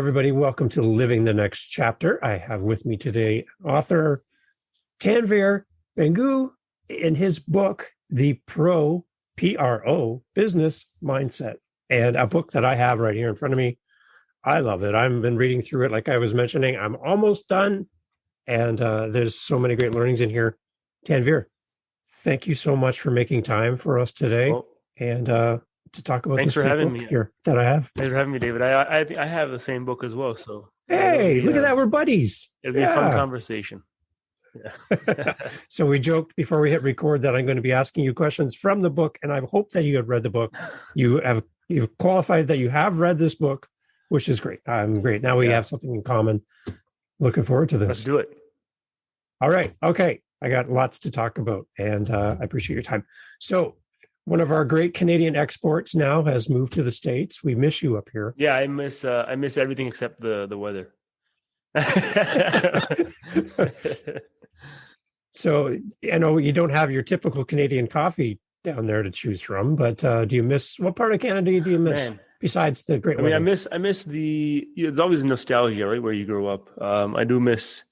everybody. Welcome to Living the Next Chapter. I have with me today author Tanvir Bhangoo in his book, The P.R.O, P.R.O, Business Mindset, and a book that I have right here in front of me. I love it. I've been reading through it. Like I was mentioning, I'm almost done, and there's so many great learnings in here. Tanvir, thank you so much for making time for us today and to talk about this great book here that I have. Thanks for having me, David. I have the same book as well. So hey, look at that. We're buddies. It'll be a fun conversation. Yeah. So we joked before we hit record that I'm going to be asking you questions from the book, and I hope that you have read the book. You've qualified that you have read this book, which is great. Great. Now we have something in common. Looking forward to this. Let's do it. All right. Okay. I got lots to talk about, and I appreciate your time. So one of our great Canadian exports now has moved to the States. We miss you up here. Yeah, I miss everything except the weather. So I know you don't have your typical Canadian coffee down there to choose from, but do you miss, what part of Canada do you miss besides the great weather? I miss it's always nostalgia, right? Where you grow up. I do miss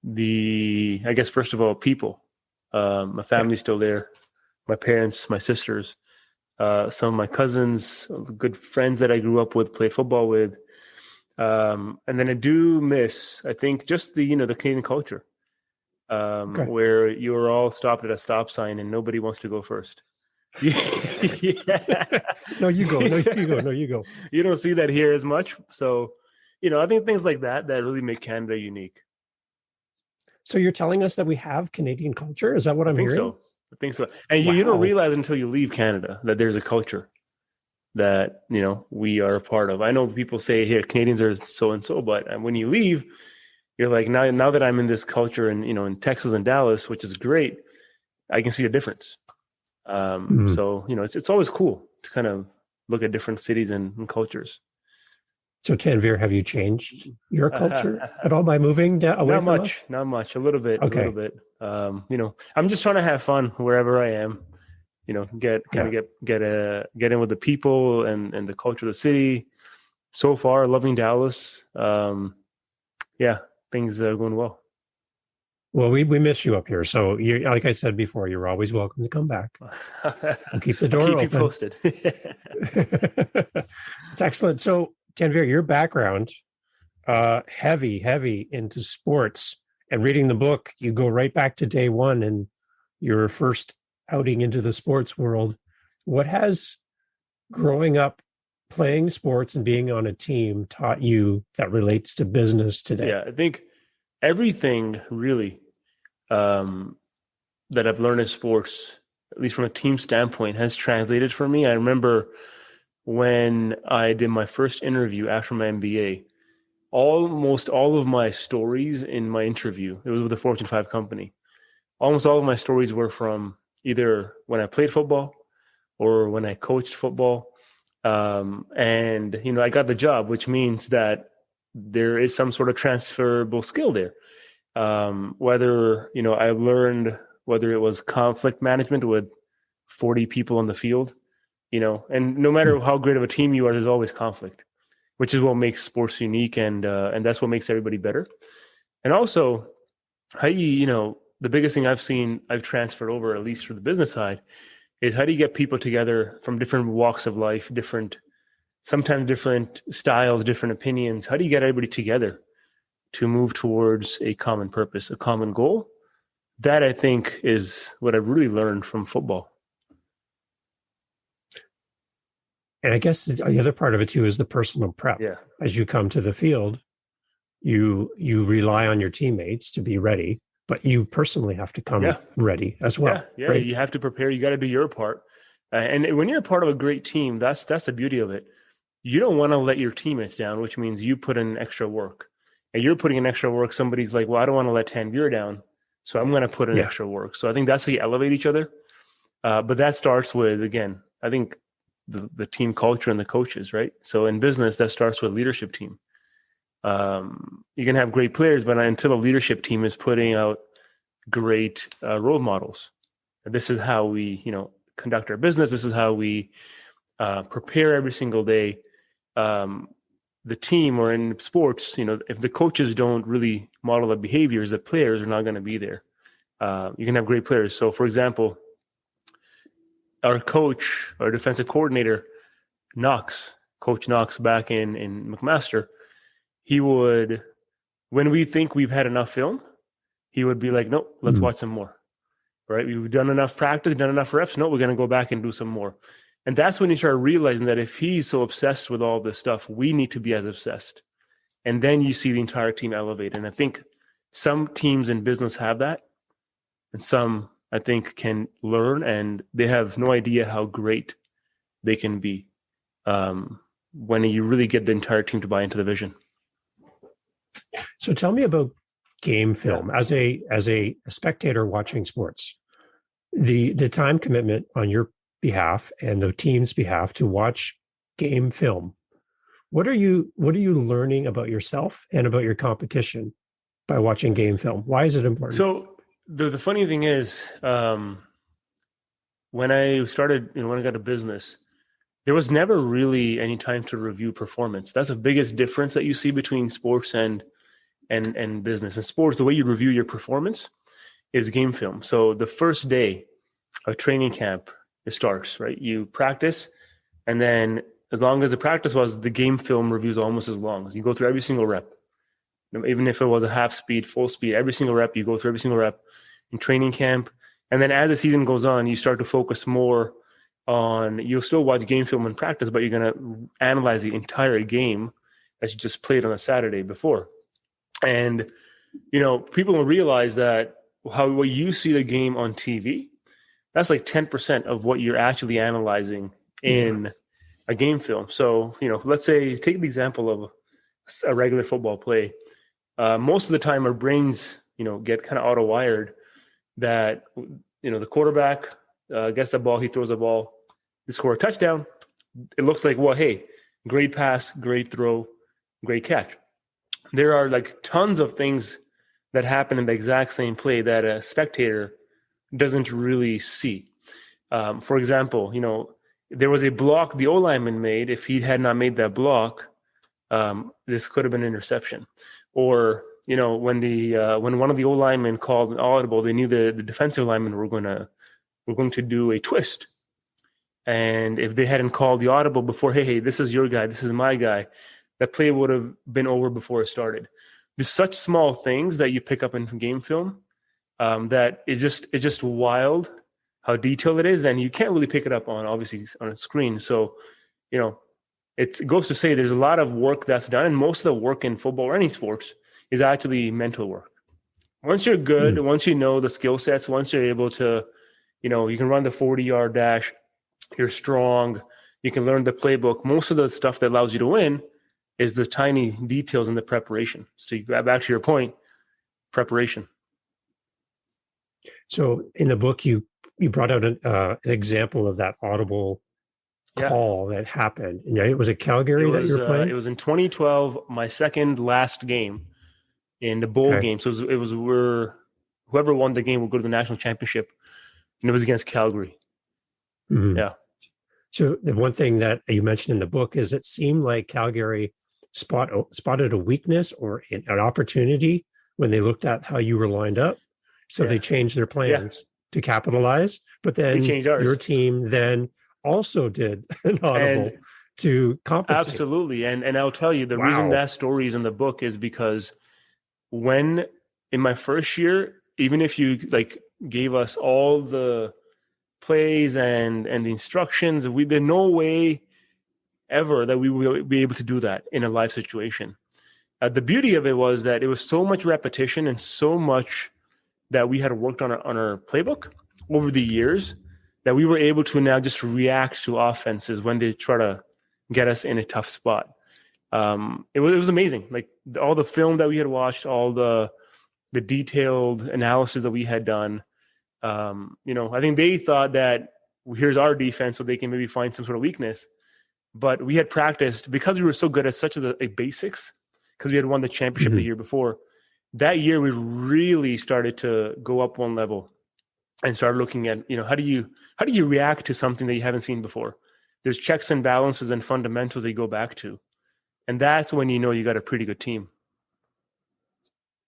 I guess, first of all, people. My family's still there. My parents, my sisters, some of my cousins, good friends that I grew up with, played football with. And then I do miss, I think, just the Canadian culture. Where you're all stopped at a stop sign and nobody wants to go first. No, you go. No, you go. No, you go. You don't see that here as much. So, I think things like that really make Canada unique. So you're telling us that we have Canadian culture? Is that what I'm hearing? I think so. And you don't realize until you leave Canada that there's a culture that, we are a part of. I know people say here, Canadians are so-and-so, but when you leave, you're like, now that I'm in this culture and, in Texas and Dallas, which is great, I can see a difference. So, it's always cool to kind of look at different cities and cultures. So Tanvir, have you changed your culture at all by moving away from us? Not much, a little bit, okay. A little bit. I'm just trying to have fun wherever I am, get in with the people and the culture of the city. So far, loving Dallas. Things are going well. Well, we miss you up here. So you, like I said before, you're always welcome to come back. We'll keep the door open. Keep you posted. It's excellent. So Tanvir, your background, heavy into sports, and reading the book, you go right back to day one and your first outing into the sports world. What has growing up playing sports and being on a team taught you that relates to business today? Yeah, I think everything really that I've learned in sports, at least from a team standpoint, has translated for me. I remember when I did my first interview after my MBA, almost all of my stories in my interview, it was with a Fortune 5 company. Almost all of my stories were from either when I played football or when I coached football. And, I got the job, which means that there is some sort of transferable skill there. Whether, I learned whether it was conflict management with 40 people on the field, and no matter how great of a team you are, there's always conflict, which is what makes sports unique. And that's what makes everybody better. And also how the biggest thing I've transferred over, at least for the business side, is how do you get people together from different walks of life, sometimes different styles, different opinions. How do you get everybody together to move towards a common purpose, a common goal? That, I think, is what I really learned from football. And I guess the other part of it too is the personal prep. Yeah. As you come to the field, you rely on your teammates to be ready, but you personally have to come ready as well. Yeah, right? You have to prepare. You got to do your part. And when you're a part of a great team, that's the beauty of it. You don't want to let your teammates down, which means you put in extra work. And you're putting in extra work. Somebody's like, well, I don't want to let Tanvir down, so I'm going to put in extra work. So I think that's how you elevate each other. But that starts with, again, I think the team culture and the coaches, right? So in business, that starts with leadership team. You can have great players, but until a leadership team is putting out great role models, this is how we, conduct our business. This is how we prepare every single day. the team or in sports, if the coaches don't really model the behaviors, the players are not going to be there. You can have great players. So, for example, our coach, our defensive coordinator, Coach Knox back in McMaster, he would, when we think we've had enough film, he would be like, no, let's watch some more. Right? We've done enough practice, done enough reps. No, we're going to go back and do some more. And that's when you start realizing that if he's so obsessed with all this stuff, we need to be as obsessed. And then you see the entire team elevate. And I think some teams in business have that, and some, I think, can learn, and they have no idea how great they can be when you really get the entire team to buy into the vision. So tell me about game film. As a spectator watching sports, the time commitment on your behalf and the team's behalf to watch game film. What are you learning about yourself and about your competition by watching game film? Why is it important? So the funny thing is, when I started, when I got a business, there was never really any time to review performance. That's the biggest difference that you see between sports and business. In sports, the way you review your performance is game film. So the first day of training camp, it starts, right? You practice, and then as long as the practice was, the game film review is almost as long. You go through every single rep. Even if it was a half speed, full speed, every single rep, you go through every single rep in training camp. And then as the season goes on, you start to focus more on, you'll still watch game film in practice, but you're going to analyze the entire game that you just played on a Saturday before. And, people don't realize that what you see the game on TV, that's like 10% of what you're actually analyzing in a game film. So, let's say, take the example of a regular football play. Most of the time our brains, get kind of auto-wired that, the quarterback gets the ball, he throws the ball, they score a touchdown. It looks like, well, hey, great pass, great throw, great catch. There are like tons of things that happen in the exact same play that a spectator doesn't really see. For example, there was a block the O-lineman made. If he had not made that block, this could have been an interception. Or, when one of the O-linemen called an audible, they knew the defensive linemen were going to do a twist. And if they hadn't called the audible before, hey, this is your guy, this is my guy, that play would have been over before it started. There's such small things that you pick up in game film that it's just wild how detailed it is, and you can't really pick it up on a screen. So, it goes to say there's a lot of work that's done, and most of the work in football or any sports is actually mental work. Once you're good, once you know the skill sets, once you're able to, you can run the 40-yard dash, you're strong, you can learn the playbook. Most of the stuff that allows you to win is the tiny details in the preparation. So you grab back to your point, preparation. So in the book, you brought out an example of that audible call that happened. And it was Calgary that you were playing? It was in 2012, my second last game in the bowl game. So it was whoever won the game would go to the national championship, and it was against Calgary. Mm-hmm. Yeah. So the one thing that you mentioned in the book is it seemed like Calgary spotted a weakness or an opportunity when they looked at how you were lined up. So they changed their plans to capitalize. But then your team then also did an audible to compensate. Absolutely. And I'll tell you, the reason that story is in the book is because when in my first year, even if you gave us all the plays and the instructions, there's no way ever that we will be able to do that in a live situation. The beauty of it was that it was so much repetition and so much that we had worked on our playbook over the years that we were able to now just react to offenses when they try to get us in a tough spot. It was amazing. Like all the film that we had watched, all the detailed analysis that we had done. I think they thought that here's our defense so they can maybe find some sort of weakness. But we had practiced because we were so good at such a basics, because we had won the championship the year before. That year, we really started to go up one level and start looking at, how do you react to something that you haven't seen before? There's checks and balances and fundamentals they go back to. And that's when you know you got a pretty good team.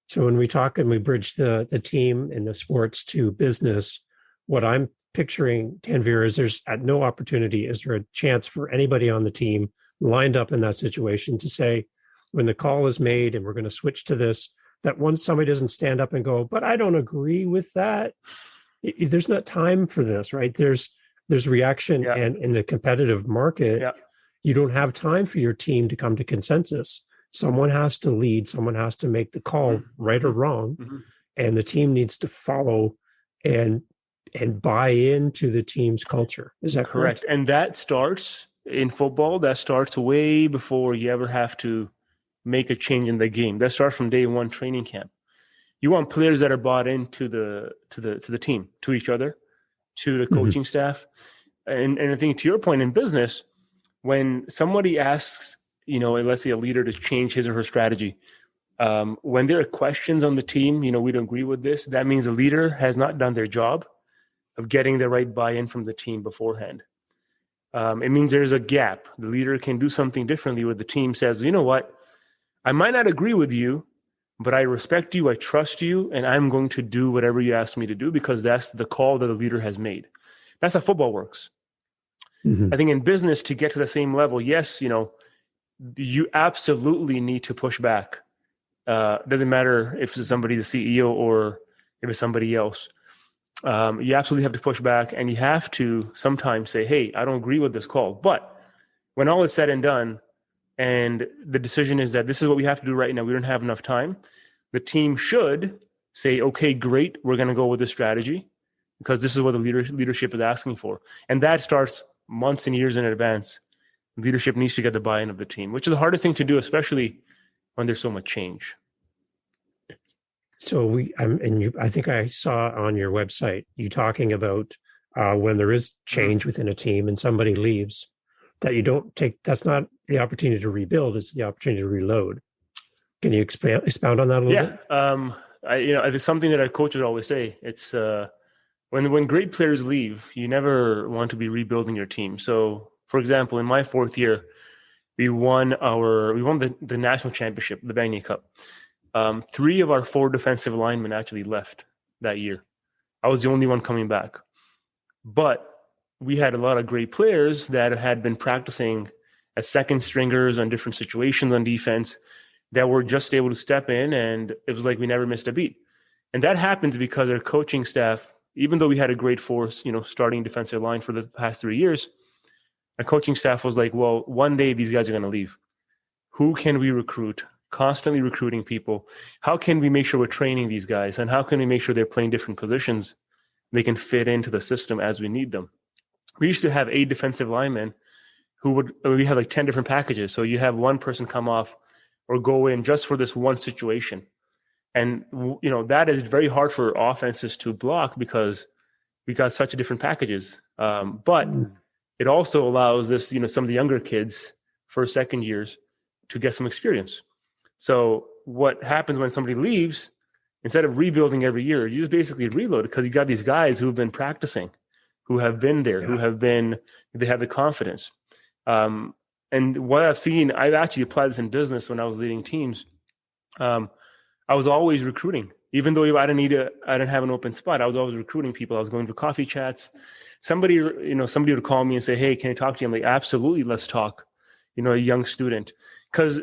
So when we talk and we bridge the team and the sports to business, what I'm picturing, Tanvir, is there's at no opportunity is there a chance for anybody on the team lined up in that situation to say, when the call is made and we're going to switch to this, that once somebody doesn't stand up and go, but I don't agree with that. There's not time for this, right? There's reaction, and in the competitive market, you don't have time for your team to come to consensus. Someone has to lead, someone has to make the call, right or wrong, and the team needs to follow and buy into the team's culture. Is that correct? And that starts in football. That starts way before you ever have to make a change in the game. That starts from day one training camp. You want players that are bought into the team, to each other, to the coaching staff. And I think, to your point, in business, when somebody asks, let's say a leader, to change his or her strategy, when there are questions on the team, we don't agree with this, that means the leader has not done their job of getting the right buy-in from the team beforehand. It means there's a gap. The leader can do something differently where the team says, you know what, I might not agree with you, but I respect you, I trust you, and I'm going to do whatever you ask me to do because that's the call that the leader has made. That's how football works. I think in business, to get to the same level, yes, you absolutely need to push back. Doesn't matter if it's somebody, the CEO, or if it's somebody else. You absolutely have to push back, and you have to sometimes say, hey, I don't agree with this call. But when all is said and done, and the decision is that this is what we have to do right now, we don't have enough time, the team should say, okay, great, we're going to go with this strategy because this is what the leadership is asking for. And that starts months and years in advance. Leadership needs to get the buy-in of the team, which is the hardest thing to do, especially when there's so much change. So I think I saw on your website you talking about when there is change within a team and somebody leaves, that you don't take, that's not the opportunity to rebuild, it's the opportunity to reload. Can you expound on that a little bit? It's something that our coaches always say. It's when great players leave, you never want to be rebuilding your team. So, for example, in my fourth year, we won the national championship, the Bangor Cup. 3 of our 4 defensive linemen actually left that year. I was the only one coming back. But we had a lot of great players that had been practicing as second stringers on different situations on defense that were just able to step in, and it was like we never missed a beat. And that happens because our coaching staff, even though we had a great force, starting defensive line for the past 3 years, our coaching staff was like, well, one day these guys are going to leave. Who can we recruit? Constantly recruiting people. How can we make sure we're training these guys? And how can we make sure they're playing different positions? They can fit into the system as we need them. We used to have 8 defensive linemen we had like 10 different packages. So you have one person come off or go in just for this one situation. And, that is very hard for offenses to block because we got such different packages. But it also allows this, some of the younger kids, first, second years, to get some experience. So what happens when somebody leaves, instead of rebuilding every year, you just basically reload because you got these guys who have been practicing, who have been there, they have the confidence. And what I've seen, I've actually applied this in business when I was leading teams. I was always recruiting, even though I didn't have an open spot. I was always recruiting people. I was going to coffee chats. Somebody would call me and say, hey, can I talk to you? I'm like, absolutely. Let's talk. A young student, because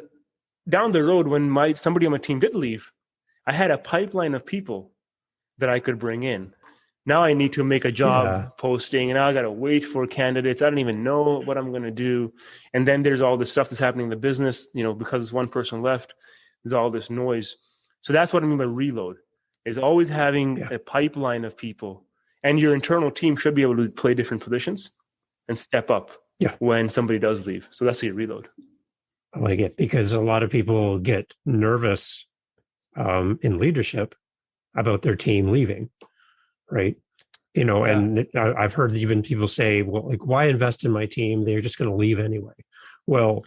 down the road, when somebody on my team did leave, I had a pipeline of people that I could bring in. Now I need to make a job posting, and now I got to wait for candidates. I don't even know what I'm going to do. And then there's all this stuff that's happening in the business, because this one person left, there's all this noise. So that's what I mean by reload, is always having a pipeline of people, and your internal team should be able to play different positions and step up when somebody does leave. So that's how you reload. I like it, because a lot of people get nervous in leadership about their team leaving, right? And I've heard even people say, well, like, why invest in my team? They're just going to leave anyway. Well,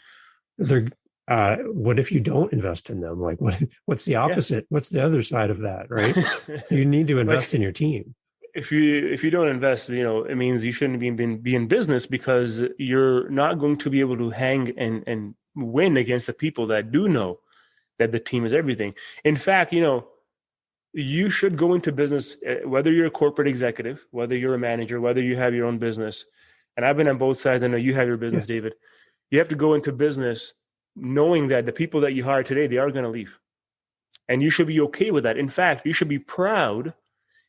what if you don't invest in them? Like, what's the opposite? Yeah. What's the other side of that, right? You need to invest in your team. If you don't invest, it means you shouldn't be in business, because you're not going to be able to hang and win against the people that do know that the team is everything. In fact, you should go into business, whether you're a corporate executive, whether you're a manager, whether you have your own business. And I've been on both sides. I know you have your business, David. You have to go into business knowing that the people that you hire today, they are going to leave. And you should be okay with that. In fact, you should be proud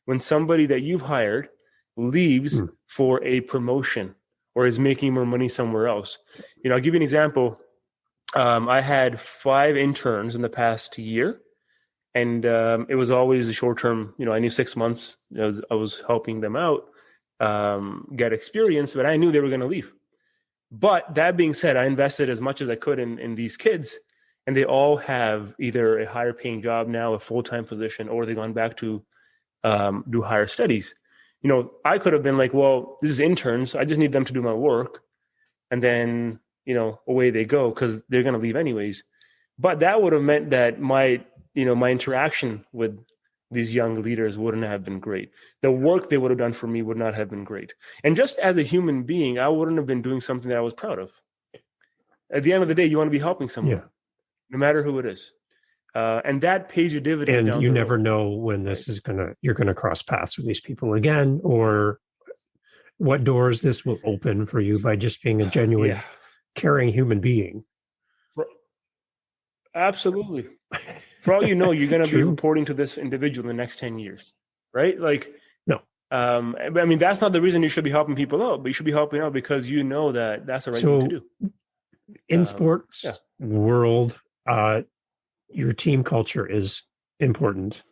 when somebody that you've hired leaves for a promotion or is making more money somewhere else. I'll give you an example. I had 5 interns in the past year, and it was always a short term. I knew 6 months. I was helping them out, get experience, but I knew they were going to leave. But that being said, I invested as much as I could in these kids, and they all have either a higher paying job now, a full-time position, or they've gone back to do higher studies. I could have been like, well, this is interns. I just need them to do my work. And then, away they go because they're going to leave anyways. But that would have meant that my interaction with these young leaders wouldn't have been great. The work they would have done for me would not have been great. And just as a human being, I wouldn't have been doing something that I was proud of. At the end of the day, you want to be helping someone, no matter who it is. And that pays your dividends. And you never know when you're going to cross paths with these people again, or what doors this will open for you by just being a genuine, caring human being. Absolutely. For all you know, you're going to be reporting to this individual in the next 10 years, right? No. That's not the reason you should be helping people out, but you should be helping out because you know that that's the right thing to do. In sports world, your team culture is important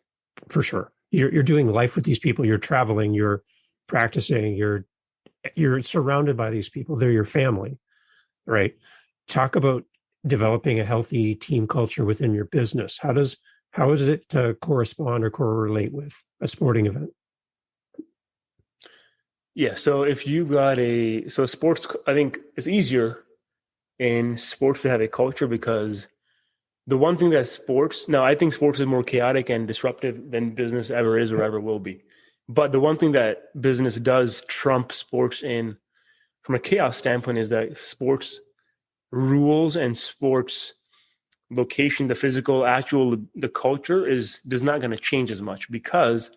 for sure. You're doing life with these people. You're traveling. You're practicing. You're surrounded by these people. They're your family, right? Talk about developing a healthy team culture within your business. How does it correspond or correlate with a sporting event? Yeah. So if you got sports, I think it's easier in sports to have a culture because the one thing that I think sports is more chaotic and disruptive than business ever is or ever will be. But the one thing that business does trump sports in from a chaos standpoint is that sports rules and sports location, the physical, the culture does not going to change as much because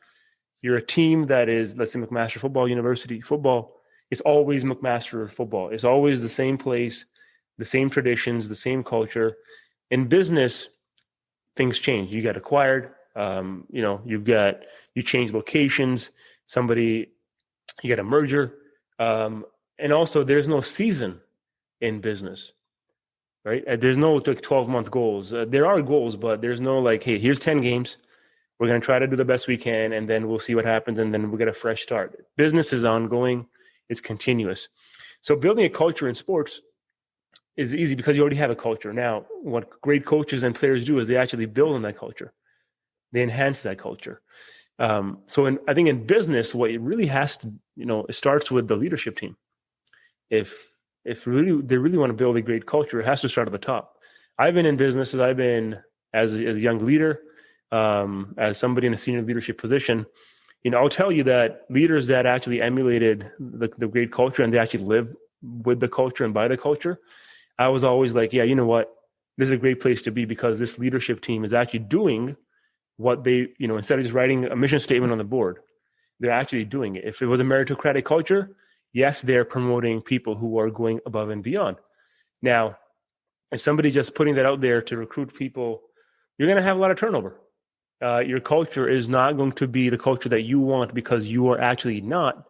you're a team that is, let's say, McMaster Football University. Football is always McMaster football. It's always the same place, the same traditions, the same culture. In business, things change. You get acquired. You change locations. You get a merger. And also there's no season in business, right? There's no 12-month goals. There are goals, but there's no hey, here's 10 games. We're going to try to do the best we can, and then we'll see what happens, and then we'll get a fresh start. Business is ongoing. It's continuous. So building a culture in sports is easy because you already have a culture. Now, what great coaches and players do is they actually build on that culture. They enhance that culture. I think in business, what it really has to, it starts with the leadership team. If they really want to build a great culture, it has to start at the top. I've been in businesses. I've been as a young leader, as somebody in a senior leadership position. I'll tell you that leaders that actually emulated the great culture and they actually live with the culture and by the culture, I was always like, yeah, you know what? This is a great place to be because this leadership team is actually doing what they, instead of just writing a mission statement on the board, they're actually doing it. If it was a meritocratic culture, yes, they're promoting people who are going above and beyond. Now, if somebody just putting that out there to recruit people, you're going to have a lot of turnover. Your culture is not going to be the culture that you want because you are actually not,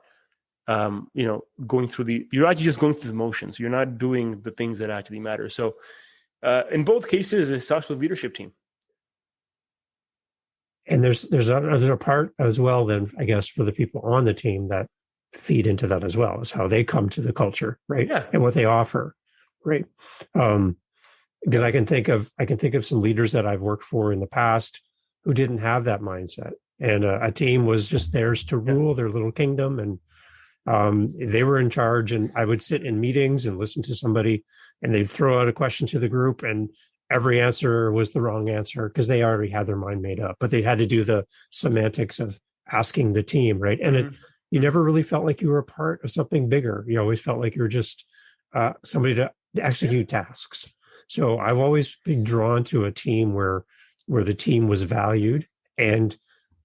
you're actually just going through the motions. You're not doing the things that actually matter. So in both cases, it starts with leadership team. And there's a part as well, then, I guess, for the people on the team that feed into that as well, is how they come to the culture, right? Yeah. And what they offer, right? Because I can think of some leaders that I've worked for in the past who didn't have that mindset, and a team was just theirs to rule their little kingdom, and they were in charge. And I would sit in meetings and listen to somebody, and they'd throw out a question to the group, and every answer was the wrong answer because they already had their mind made up, but they had to do the semantics of asking the team, right? And you never really felt like you were a part of something bigger. You always felt like you were just somebody to execute tasks. So I've always been drawn to a team where the team was valued and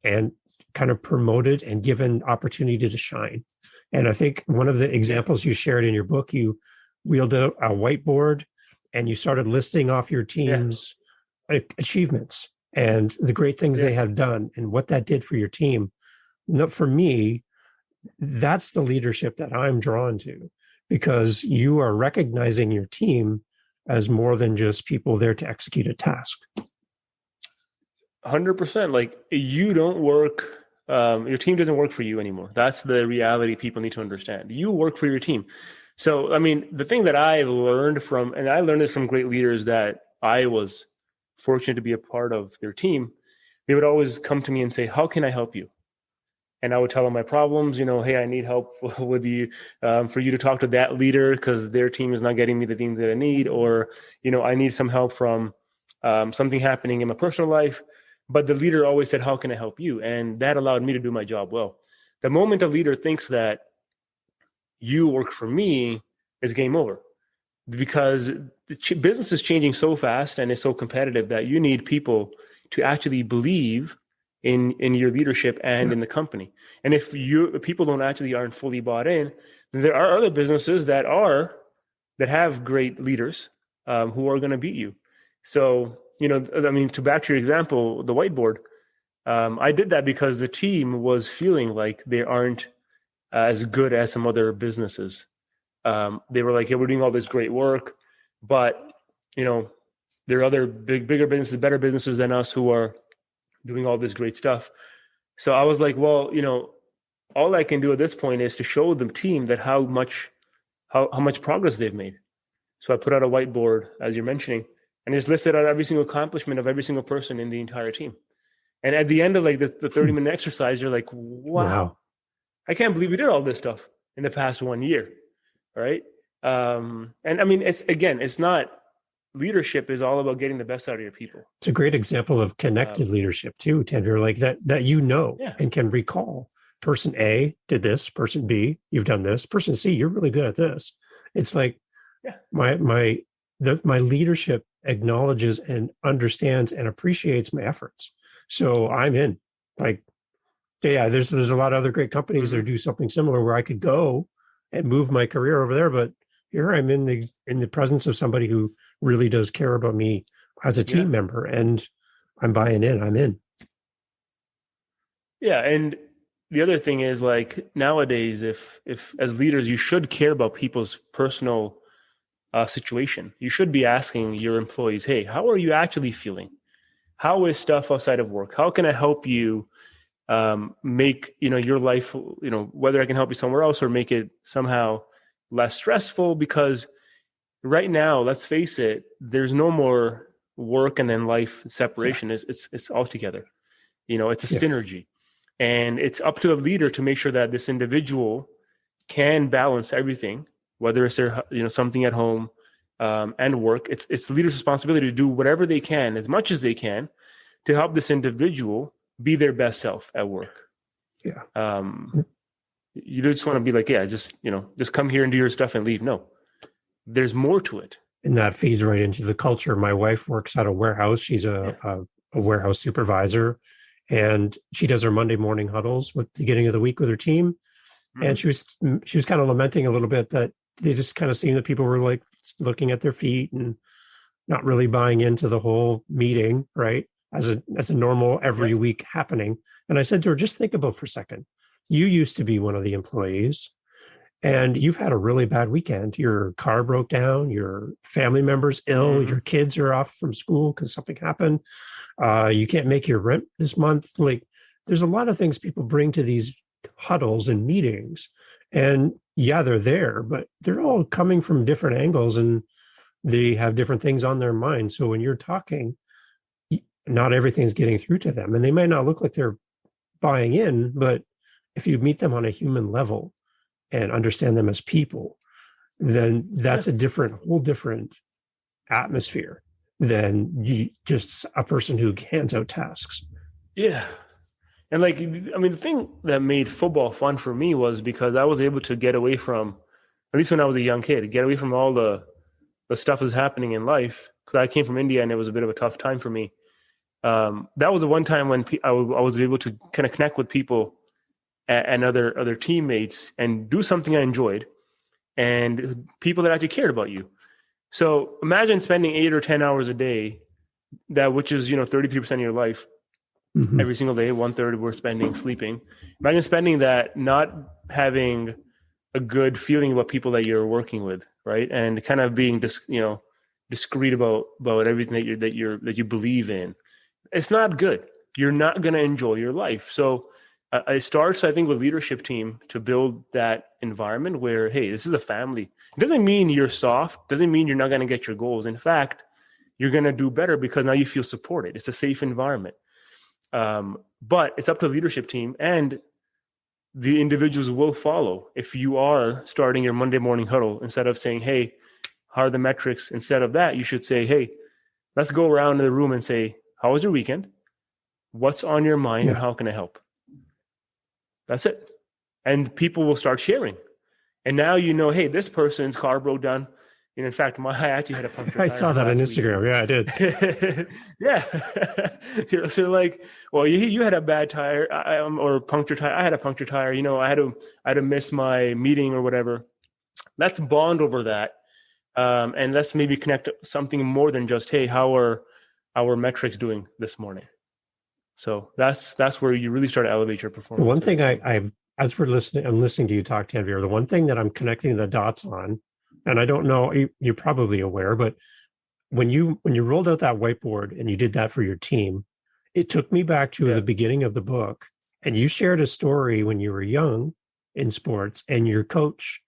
kind of promoted and given opportunity to shine. And I think one of the examples you shared in your book, you wheeled a whiteboard and you started listing off your team's achievements and the great things they have done and what that did for your team. For me, that's the leadership that I'm drawn to, because you are recognizing your team as more than just people there to execute a task. 100%. Like, you don't work, your team doesn't work for you anymore. That's the reality people need to understand. You work for your team. So, I mean, the thing that I've learned from, and I learned this from great leaders that I was fortunate to be a part of their team, they would always come to me and say, how can I help you? And I would tell them my problems, hey, I need help with you, for you to talk to that leader because their team is not getting me the things that I need, or, I need some help from something happening in my personal life. But the leader always said, how can I help you? And that allowed me to do my job well. The moment a leader thinks that you work for me, is game over, because the business is changing so fast and it's so competitive that you need people to actually believe in your leadership and in the company. And if people aren't fully bought in, then there are other businesses that have great leaders who are going to beat you. So, to back to your example, the whiteboard, I did that because the team was feeling like they aren't as good as some other businesses. They were like, we're doing all this great work, but, there are other bigger businesses, better businesses than us who are doing all this great stuff. So I was like, well, all I can do at this point is to show the team that how much progress they've made. So I put out a whiteboard, as you're mentioning, and just listed out every single accomplishment of every single person in the entire team. And at the end of the 30-minute exercise, you're like, wow, I can't believe we did all this stuff in the past 1 year. Right. And I mean, it's not, leadership is all about getting the best out of your people. It's a great example of connected leadership too, Tanvir, like that and can recall person A did this, person B, you've done this, person C, you're really good at this. It's like my leadership acknowledges and understands and appreciates my efforts. So I'm in. Like, there's a lot of other great companies that do something similar where I could go and move my career over there, but here I'm in the presence of somebody who really does care about me as a team member, and I'm buying in. I'm in. Yeah, and the other thing is, like, nowadays, if as leaders, you should care about people's personal situation. You should be asking your employees, hey, how are you actually feeling? How is stuff outside of work? How can I help you make your life, whether I can help you somewhere else or make it somehow less stressful? Because right now, let's face it, there's no more work and then life separation. It's all together. It's a synergy, and it's up to the leader to make sure that this individual can balance everything, whether it's their, something at home and work. It's the leader's responsibility to do whatever they can, as much as they can, to help this individual be their best self at work. Yeah. You just want to be like, just come here and do your stuff and leave. No, there's more to it. And that feeds right into the culture. My wife works at a warehouse. She's a warehouse supervisor, and she does her Monday morning huddles with the beginning of the week with her team. Mm-hmm. And she was kind of lamenting a little bit that they just kind of seemed that people were like looking at their feet and not really buying into the whole meeting, right? As a normal every week happening. And I said to her, just think about for a second. You used to be one of the employees, and you've had a really bad weekend. Your car broke down, your family member's ill, your kids are off from school because something happened. You can't make your rent this month. Like, there's a lot of things people bring to these huddles and meetings, and they're there, but they're all coming from different angles and they have different things on their mind. So when you're talking, not everything's getting through to them, and they might not look like they're buying in, but if you meet them on a human level and understand them as people, then that's a whole different atmosphere than just a person who hands out tasks. Yeah. And the thing that made football fun for me was because I was able to get away from, at least when I was a young kid, get away from all the stuff that's happening in life because I came from India and it was a bit of a tough time for me. That was the one time when I was able to kind of connect with people and other teammates and do something I enjoyed, and people that actually cared about you. So imagine spending 8 or 10 hours a day, which is 33% of your life, every single day. 1/3 we're spending sleeping. Imagine spending that not having a good feeling about people that you're working with, right? And kind of being discreet about everything that you believe in. It's not good. You're not going to enjoy your life. So it starts, I think, with leadership team to build that environment where, hey, this is a family. It doesn't mean you're soft. Doesn't mean you're not going to get your goals. In fact, you're going to do better because now you feel supported. It's a safe environment. But it's up to the leadership team, and the individuals will follow. If you are starting your Monday morning huddle, instead of saying, hey, how are the metrics? Instead of that, you should say, hey, let's go around the room and say, how was your weekend? What's on your mind and how can I help? That's it. And people will start sharing. And now hey, this person's car broke down. And in fact, I actually had a puncture tire. I saw that on Instagram. Week. Yeah, I did. Yeah. So like, well, you had a bad tire or puncture tire. I had a puncture tire. I had to miss my meeting or whatever. Let's bond over that. And let's maybe connect something more than just, hey, how are our metrics doing this morning? So that's where you really start to elevate your performance. The one thing as I'm listening to you talk, Tanvir, the one thing that I'm connecting the dots on, and I don't know, you're probably aware, but when you rolled out that whiteboard and you did that for your team, it took me back to the beginning of the book. And you shared a story when you were young in sports, and your coach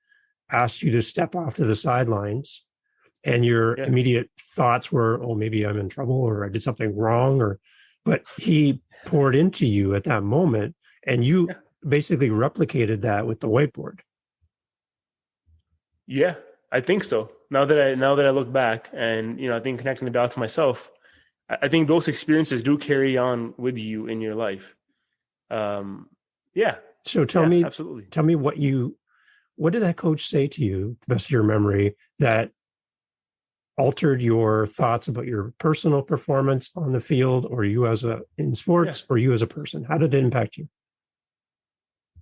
asked you to step off to the sidelines, and your immediate thoughts were, oh, maybe I'm in trouble or I did something wrong, but he poured into you at that moment, and you basically replicated that with the whiteboard. Yeah, I think so. Now that I look back, and I think connecting the dots myself, I think those experiences do carry on with you in your life. So tell me, absolutely. Tell me what did that coach say to you, to the best of your memory, that altered your thoughts about your personal performance on the field, or you in sports, or you as a person? How did it impact you?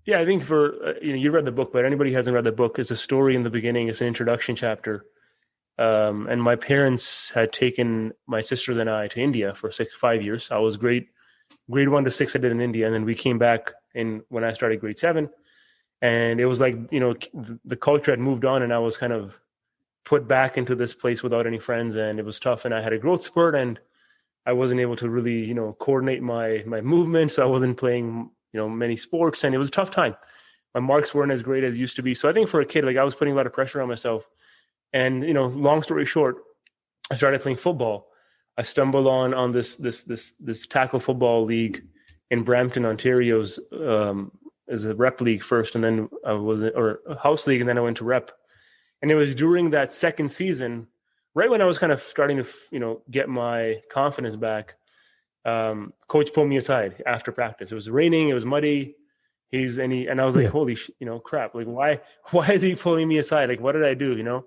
Yeah, I think you read the book, but anybody who hasn't read the book, it's a story in the beginning. It's an introduction chapter. And my parents had taken my sister and I to India for 5 years. I was grade 1 to 6. I did in India. And then we came back when I started grade 7. And it was like, the culture had moved on, and I was kind of put back into this place without any friends, and it was tough. And I had a growth spurt, and I wasn't able to really, coordinate my movement. So I wasn't playing, many sports, and it was a tough time. My marks weren't as great as used to be. So I think for a kid, like, I was putting a lot of pressure on myself. And, long story short, I started playing football. I stumbled on this tackle football league in Brampton, Ontario's, as a rep league first, and then a house league, and then I went to rep. And it was during that second season, right when I was kind of starting to, get my confidence back, coach pulled me aside after practice. It was raining, it was muddy. And I was like, holy, crap! Like, why is he pulling me aside? Like, what did I do?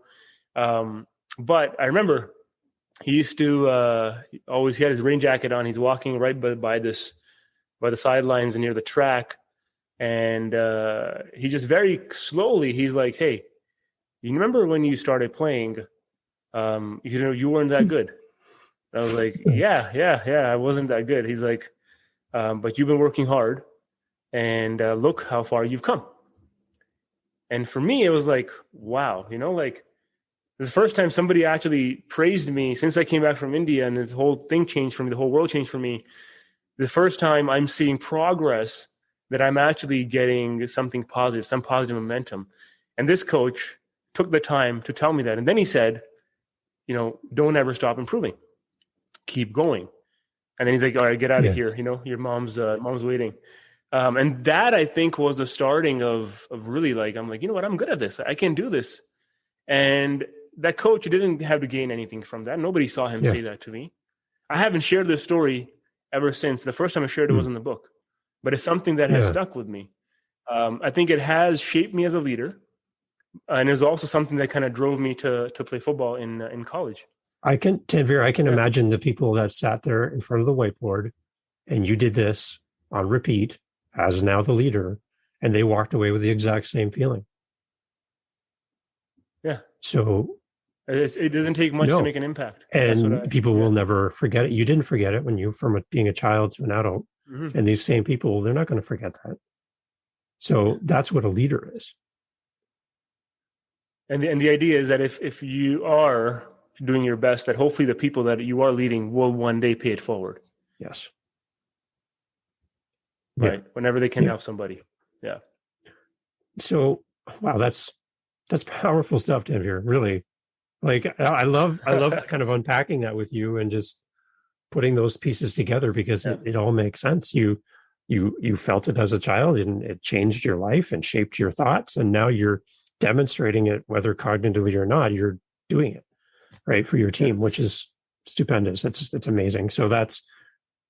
But I remember he used to he had his rain jacket on. He's walking right by the sidelines and near the track, and he just very slowly, he's like, hey, you remember when you started playing, you weren't that good. I was like, yeah, I wasn't that good. He's like, but you've been working hard, and look how far you've come. And for me, it was like, wow, like, this is the first time somebody actually praised me since I came back from India, and this whole thing changed for me. The whole world changed for me. The first time I'm seeing progress, that I'm actually getting something positive, some positive momentum. And this coach took the time to tell me that. And then he said, don't ever stop improving. Keep going. And then he's like, all right, get out of here. Your mom's waiting. And that, I think, was the starting of really, like, I'm like, you know what? I'm good at this. I can do this. And that coach didn't have to gain anything from that. Nobody saw him say that to me. I haven't shared this story ever since. The first time I shared it was in the book, but it's something that has stuck with me. I think it has shaped me as a leader. And it was also something that kind of drove me to play football in college. Tanvir, I can Yeah. imagine the people that sat there in front of the whiteboard and you did this on repeat as now the leader, and they walked away with the exact same feeling. Yeah. So it doesn't take much to no, make an impact. and people Yeah. will never forget it. You didn't forget it when you, from being a child to an adult, Mm-hmm. and these same people, they're not going to forget that. So that's what a leader is. And the idea is that if you are doing your best, that hopefully the people that you are leading will one day pay it forward. Yes. Right. Yeah. Whenever they can help somebody. Yeah. So, wow, that's powerful stuff, Tanvir. Really. Like, I love kind of unpacking that with you and just putting those pieces together, because it all makes sense. You felt it as a child and it changed your life and shaped your thoughts. And now you're demonstrating it, whether cognitively or not, you're doing it right for your team, which is stupendous. It's amazing. So that's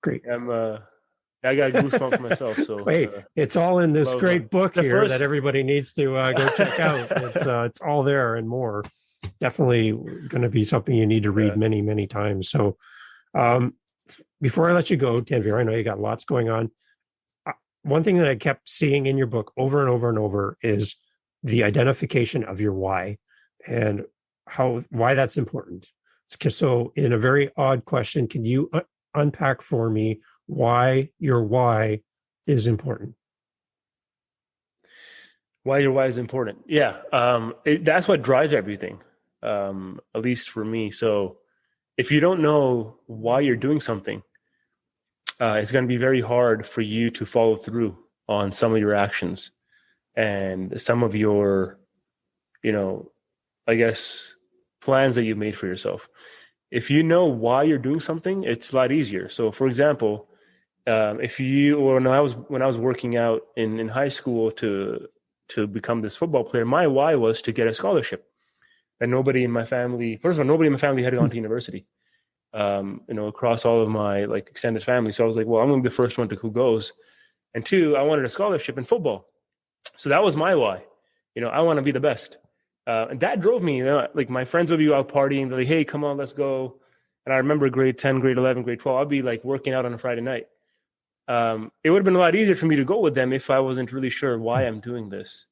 great. I got goosebumps myself. So wait, it's all in this great book here that everybody needs to go check out. It's all there and more. Definitely going to be something you need to read many, many times. So before I let you go, Tanvir, I know you got lots going on. One thing that I kept seeing in your book over and over and over is the identification of your why and why that's important. So in a very odd question, can you unpack for me why your why is important? Why your why is important? Yeah. That's what drives everything, at least for me. So if you don't know why you're doing something, it's going to be very hard for you to follow through on some of your actions and some of your, I guess, plans that you made for yourself. If you know why you're doing something, it's a lot easier. So, for example, when I was working out in high school to become this football player, my why was to get a scholarship. And nobody in my family had gone to university. Across all of my extended family. So I was like, well, I'm going to be the first one who goes. And two, I wanted a scholarship in football. So that was my why. I want to be the best. And that drove me, my friends would be out partying. They're like, hey, come on, let's go. And I remember grade 10, grade 11, grade 12, I'd be working out on a Friday night. It would have been a lot easier for me to go with them if I wasn't really sure why I'm doing this.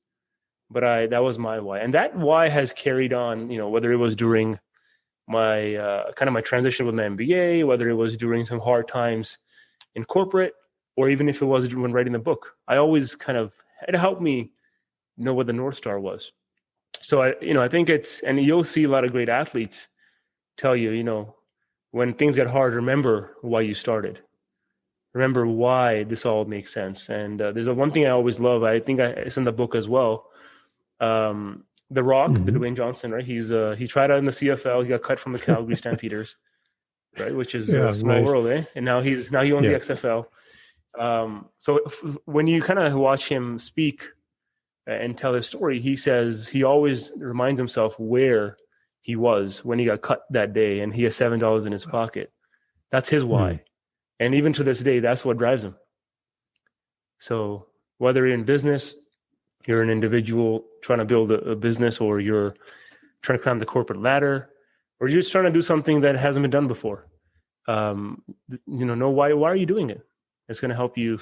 But that was my why. And that why has carried on, whether it was during my my transition with my MBA, whether it was during some hard times in corporate, or even if it was when writing the book. I always it helped me know what the North Star was. So I think and you'll see a lot of great athletes tell you, when things get hard, remember why you started. Remember why this all makes sense. And there's one thing I always love. I think it's in the book as well. The Rock, the Dwayne Johnson, right? He tried out in the CFL. He got cut from the Calgary Stampeders, right? Which is a small world, eh? And now he owns the XFL. So when you kind of watch him speak and tell his story, he says he always reminds himself where he was when he got cut that day, and he has $7 in his pocket. That's his why. And even to this day, that's what drives him. So whether you're in business, you're an individual trying to build a business, or you're trying to climb the corporate ladder, or you're just trying to do something that hasn't been done before, know why are you doing it? It's going to help you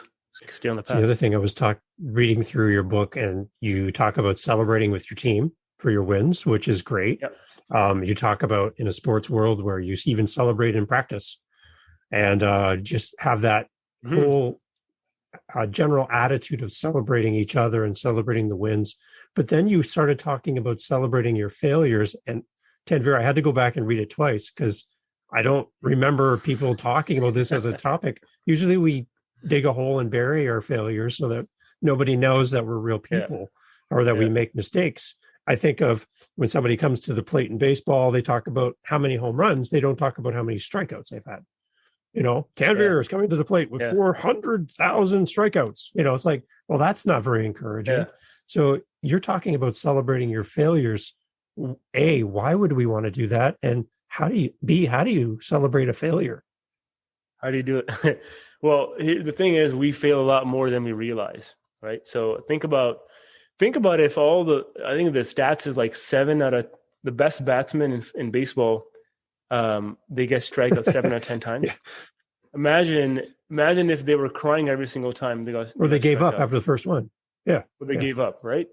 stay on the path. The other thing I was reading through your book, and you talk about celebrating with your team for your wins, which is great. Yep. You talk about in a sports world where you even celebrate in practice, and just have that whole general attitude of celebrating each other and celebrating the wins. But then you started talking about celebrating your failures. And Tanvir, I had to go back and read it twice because I don't remember people talking about this as a topic. Usually we dig a hole and bury our failures so that nobody knows that we're real people or that we make mistakes. I think of when somebody comes to the plate in baseball, they talk about how many home runs. They don't talk about how many strikeouts they've had. Tanvir is coming to the plate with 400,000 strikeouts. It's like, well, that's not very encouraging. Yeah. So you're talking about celebrating your failures. A, why would we want to do that? And how do you celebrate a failure? How do you do it? Well, the thing is, we fail a lot more than we realize, right? So think about if I think the stats is 7 out of the best batsmen in baseball they get strike out 7 or 10 times. Yeah. Imagine if they were crying every single time Or they gave up out. after the first one. Yeah. Or they gave up, right?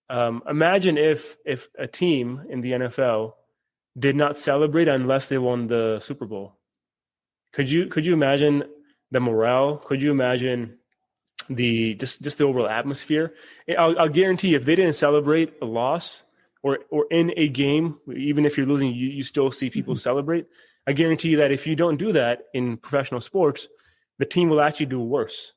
Imagine if a team in the NFL did not celebrate unless they won the Super Bowl. Could you imagine the morale? Could you imagine the just the overall atmosphere? I'll guarantee you, if they didn't celebrate a loss or in a game, even if you're losing, you still see people celebrate. I guarantee you that if you don't do that in professional sports, the team will actually do worse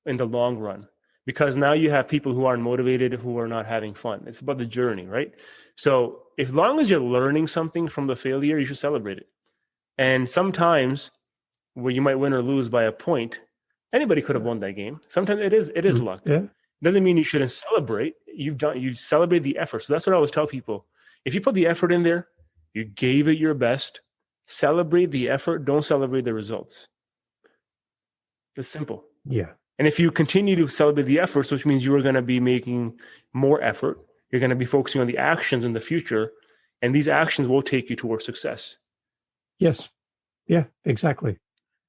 in the long run, because now you have people who aren't motivated, who are not having fun. It's about the journey, right? So as long as you're learning something from the failure, you should celebrate it. And sometimes where you might win or lose by a point, anybody could have won that game. Sometimes it is luck. Yeah. It doesn't mean you shouldn't celebrate. You celebrate the effort. So that's what I always tell people. If you put the effort in there, you gave it your best, celebrate the effort, don't celebrate the results. It's simple. Yeah. And if you continue to celebrate the efforts, which means you are going to be making more effort, you're going to be focusing on the actions in the future, and these actions will take you towards success. Yes. Yeah, exactly.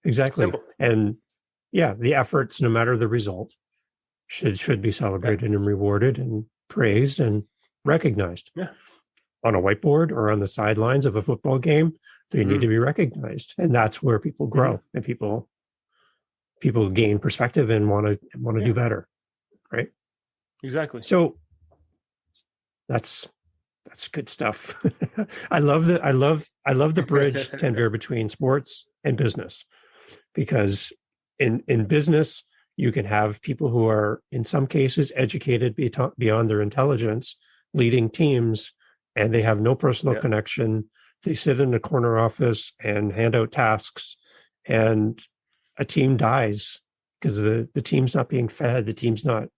Simple. And yeah, the efforts, no matter the result, should be celebrated and rewarded and praised and recognized. Yeah. On a whiteboard or on the sidelines of a football game, they need to be recognized. And that's where people grow and people gain perspective and want to do better. Right. Exactly. So that's good stuff. I love the bridge, Tanvir, between sports and business, because in business, you can have people who are in some cases educated beyond their intelligence, leading teams, and they have no personal connection. They sit in a corner office and hand out tasks, and a team dies because the team's not being fed. The team's not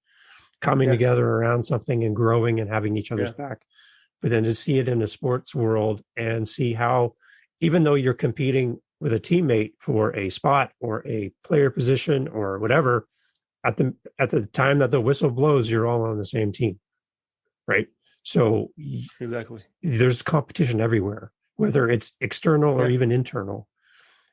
coming together around something and growing and having each other's back. But then to see it in a sports world and see how, even though you're competing with a teammate for a spot or a player position or whatever, at the time that the whistle blows, you're all on the same team, right? So exactly, there's competition everywhere, whether it's external or even internal.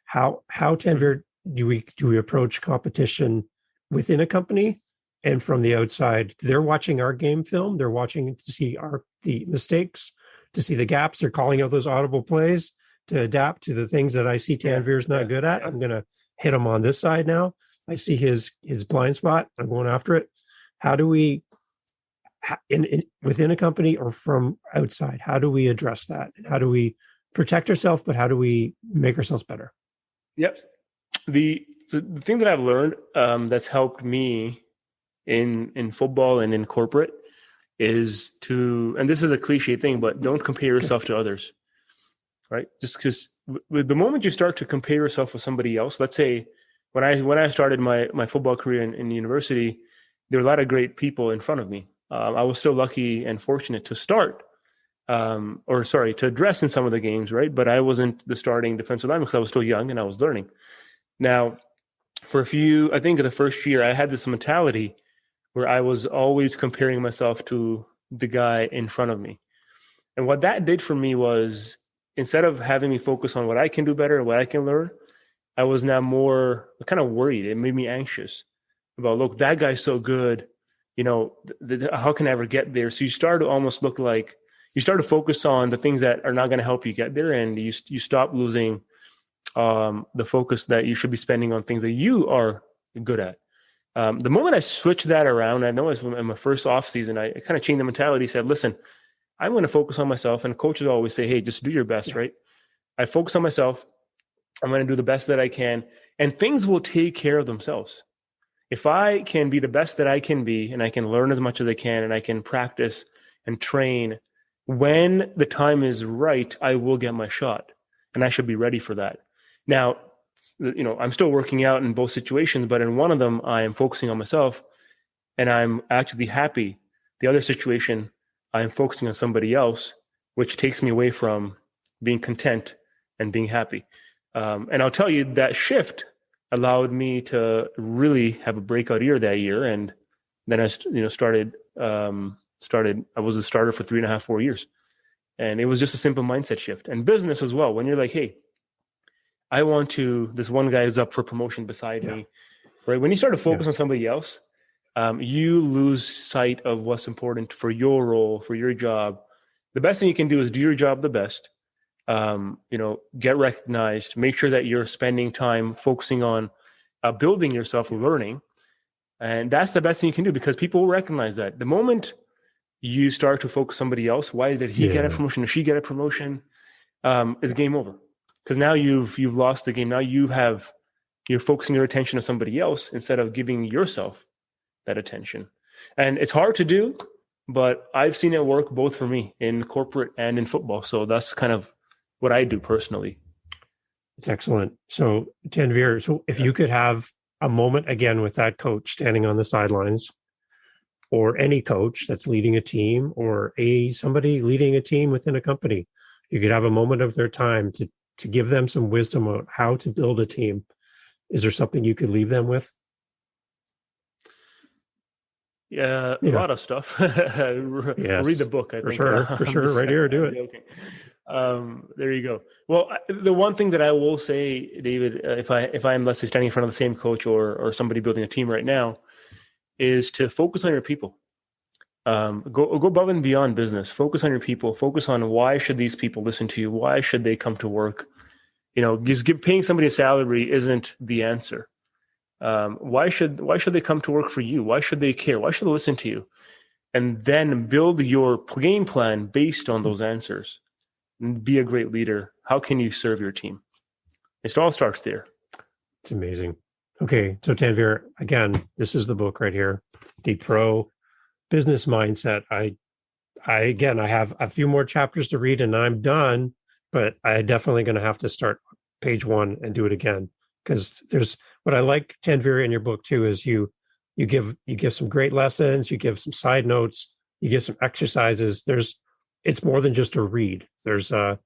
How Tanvir, do we approach competition within a company and from the outside? They're watching our game film. They're watching to see the mistakes, to see the gaps. They're calling out those audible plays to adapt to the things that I see Tanvir's not good at. I'm going to hit him on this side now. I see his blind spot. I'm going after it. How do we, within a company or from outside, how do we address that? How do we protect ourselves, but how do we make ourselves better? Yep. The thing that I've learned that's helped me in football and in corporate is to, and this is a cliche thing, but don't compare yourself to others, right? Just because the moment you start to compare yourself with somebody else, let's say when I started my football career in university, there were a lot of great people in front of me. I was still lucky and fortunate to to address in some of the games, right? But I wasn't the starting defensive lineman because I was still young and I was learning. Now, I think the first year I had this mentality where I was always comparing myself to the guy in front of me. And what that did for me was, instead of having me focus on what I can do better and what I can learn, I was now more kind of worried. It made me anxious about, look, that guy's so good. You know, how can I ever get there? So you start to almost look like, you start to focus on the things that are not going to help you get there. And you stop losing the focus that you should be spending on things that you are good at. The moment I switched that around, I know in my first off season, I kind of changed the mentality, said, listen, I'm going to focus on myself. And coaches always say, hey, just do your best, right? I focus on myself. I'm going to do the best that I can, and things will take care of themselves. If I can be the best that I can be, and I can learn as much as I can, and I can practice and train, when the time is right, I will get my shot, and I should be ready for that. Now, you know, I'm still working out in both situations, but in one of them, I am focusing on myself and I'm actually happy. The other situation, I am focusing on somebody else, which takes me away from being content and being happy. And I'll tell you, that shift allowed me to really have a breakout year that year. And then I started, I was a starter for 3.5, 4 years. And it was just a simple mindset shift. And business as well. When you're like, hey, this one guy is up for promotion beside me, right? When you start to focus on somebody else, you lose sight of what's important for your role, for your job. The best thing you can do is do your job the best. Get recognized, make sure that you're spending time focusing on building yourself, learning. And that's the best thing you can do, because people will recognize that. The moment you start to focus on somebody else, why did he get a promotion or she get a promotion, is game over. Because now you've lost the game. Now you're focusing your attention on somebody else instead of giving yourself that attention. And it's hard to do, but I've seen it work both for me in corporate and in football. So that's kind of what I do personally. It's excellent. So Tanvir, if you could have a moment again with that coach standing on the sidelines, or any coach that's leading a team, or somebody leading a team within a company, you could have a moment of their time to give them some wisdom on how to build a team. Is there something you could leave them with? A lot of stuff. Read the book, I think. For sure. Right here, do it. Okay. There you go. Well, the one thing that I will say, David, if I'm, let's say, standing in front of the same coach or somebody building a team right now, is to focus on your people. Go above and beyond business. Focus on your people. Focus on why should these people listen to you? Why should they come to work? Paying somebody a salary isn't the answer. Why should they come to work for you? Why should they care? Why should they listen to you? And then build your game plan based on those answers. And be a great leader. How can you serve your team? It all starts there. It's amazing. Okay, so Tanvir, again, this is the book right here, The P.R.O. Business Mindset. I have a few more chapters to read and I'm done, but I definitely going to have to start page 1 and do it again, because there's what I like, Tanvir, in your book too, is you give some great lessons, you give some side notes, you give some exercises. It's more than just a read. There's a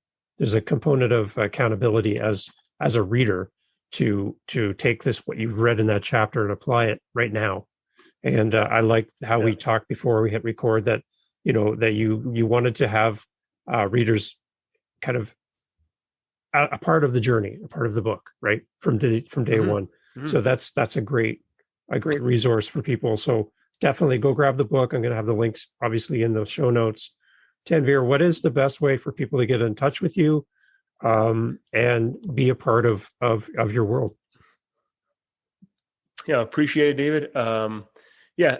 component of accountability as a reader to take what you've read in that chapter and apply it right now. And I like how we talked before we hit record that you wanted to have readers kind of a part of the journey, a part of the book, right, from day one. Mm-hmm. So that's a great resource for people. So definitely go grab the book. I'm going to have the links obviously in the show notes. Tanvir, what is the best way for people to get in touch with you and be a part of your world? Yeah, appreciate it, David.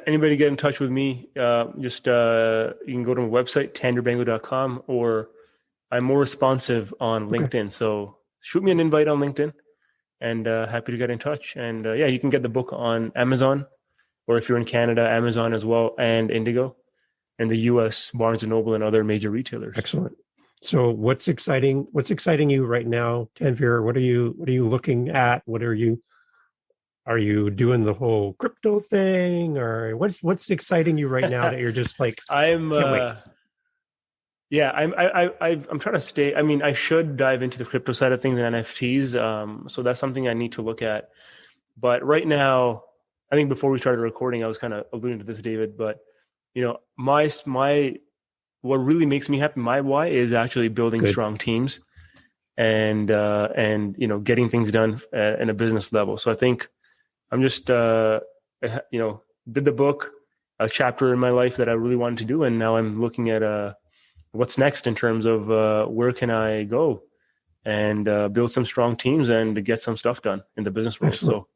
Anybody get in touch with me, you can go to my website, tanvirbhangoo.com, or I'm more responsive on LinkedIn. So shoot me an invite on LinkedIn, and happy to get in touch. And you can get the book on Amazon, or if you're in Canada, Amazon as well, and Indigo. In the U.S., Barnes & Noble and other major retailers. Excellent. So what's exciting you right now, Tanvir? What are you looking at? Are you doing the whole crypto thing, or what's exciting you right now that you're just like, can't wait? I'm trying to stay. I mean, I should dive into the crypto side of things and NFTs. So that's something I need to look at. But right now, I think before we started recording, I was kind of alluding to this, David, but my what really makes me happy, my why, is actually building strong teams and getting things done in a business level. So I think I'm just did the book, a chapter in my life that I really wanted to do, and now I'm looking at what's next in terms of where can I go and build some strong teams and get some stuff done in the business world. Excellent.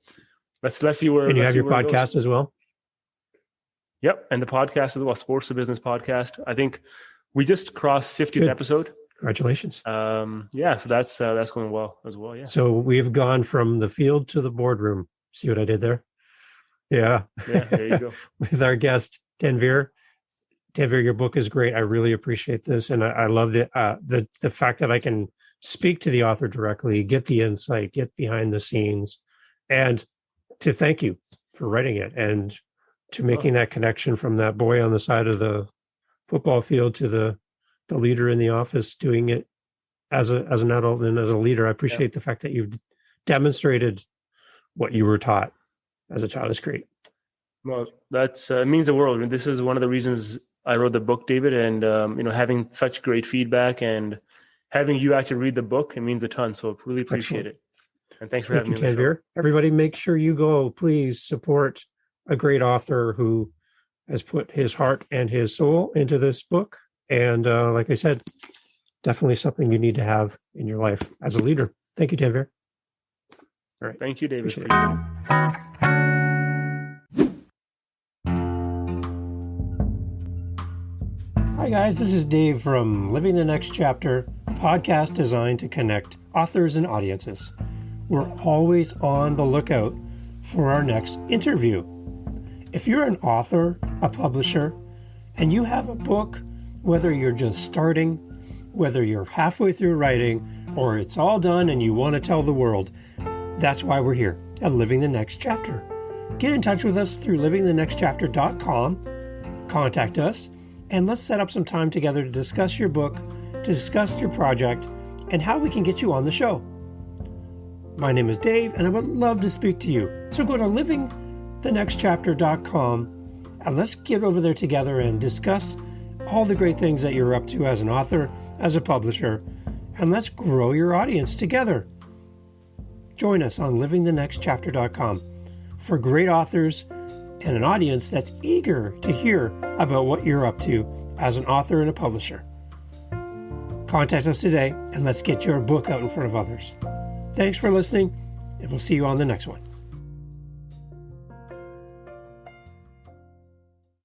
So let's see where. And you have your podcast as well. Yep. And the podcast as well, Sports to Business podcast. I think we just crossed 50th episode. Congratulations. So that's going well as well. Yeah. So we've gone from the field to the boardroom. See what I did there? Yeah. Yeah, there you go. With our guest, Tanvir. Tanvir, your book is great. I really appreciate this. And I love the fact that I can speak to the author directly, get the insight, get behind the scenes, and to thank you for writing it and to making that connection from that boy on the side of the football field to the leader in the office doing it as an adult and as a leader. I appreciate the fact that you've demonstrated what you were taught as a child. Is great. Well, that's means the world. And this is one of the reasons I wrote the book, David, and having such great feedback and having you actually read the book, it means a ton. So really appreciate it. And thanks for having me on the show. Everybody, make sure you go. Please support a great author who has put his heart and his soul into this book. And like I said, definitely something you need to have in your life as a leader. Thank you, Tanvir. All right. Thank you, David. Appreciate it. Hi, guys. This is Dave from Living the Next Chapter, a podcast designed to connect authors and audiences. We're always on the lookout for our next interview. If you're an author, a publisher, and you have a book, whether you're just starting, whether you're halfway through writing, or it's all done and you want to tell the world, that's why we're here at Living the Next Chapter. Get in touch with us through livingthenextchapter.com, contact us, and let's set up some time together to discuss your book, to discuss your project, and how we can get you on the show. My name is Dave, and I would love to speak to you. So go to livingthenextchapter.com, and let's get over there together and discuss all the great things that you're up to as an author, as a publisher, and let's grow your audience together. Join us on livingthenextchapter.com for great authors and an audience that's eager to hear about what you're up to as an author and a publisher. Contact us today and let's get your book out in front of others. Thanks for listening, and we'll see you on the next one.